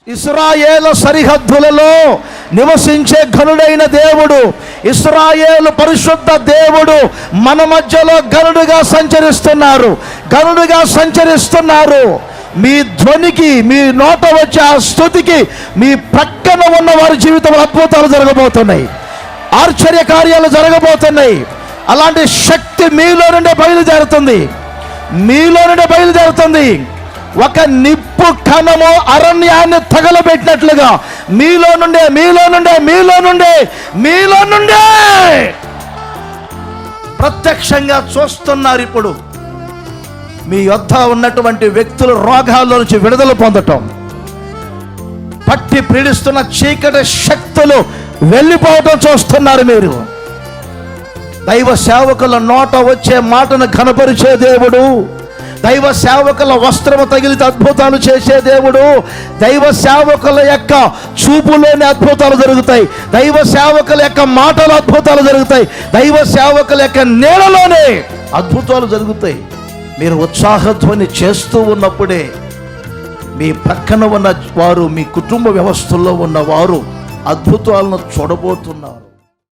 ఇశ్రాయేలు సరిహద్దులలో నివసించే ఘనుడైన దేవుడు, ఇశ్రాయేలు పరిశుద్ధ దేవుడు మన మధ్యలో గనుడుగా సంచరిస్తున్నారు. మీ ధ్వనికి, మీ నోట వచ్చే ఆ స్తుతికి మీ ప్రక్కన ఉన్న వారి జీవితంలో అద్భుతాలు జరగబోతున్నాయి, ఆశ్చర్య కార్యాలు జరగబోతున్నాయి. అలాంటి శక్తి మీలో నుండే బయలుదేరుతుంది. ఒక నిప్పు కణము అరణ్యాన్ని తగలబెట్టినట్లుగా మీలో నుండే ప్రత్యక్షంగా చూస్తున్నారు. ఇప్పుడు మీ యొద్ద ఉన్నటువంటి వ్యక్తులు రోగాల్లో నుంచి విడుదల పొందటం, పట్టి పీడిస్తున్న చీకటి శక్తులు వెళ్ళిపోవటం చూస్తున్నారు. మీరు దైవ సేవకుల నోట వచ్చే మాటను ఘనపరిచే దేవుడు, దైవ సేవకుల వస్త్రము తగిలితే అద్భుతాలు చేసే దేవుడు, దైవ సేవకుల యొక్క చూపులోని అద్భుతాలు జరుగుతాయి, దైవ సేవకుల యొక్క మాటలు అద్భుతాలు జరుగుతాయి, దైవ సేవకుల యొక్క నీడలోనే అద్భుతాలు జరుగుతాయి. మీరు ఉత్సాహధ్వని చేస్తూ ఉన్నప్పుడే మీ ప్రక్కన ఉన్న వారు, మీ కుటుంబ వ్యవస్థల్లో ఉన్న వారు అద్భుతాలను చూడబోతున్నారు.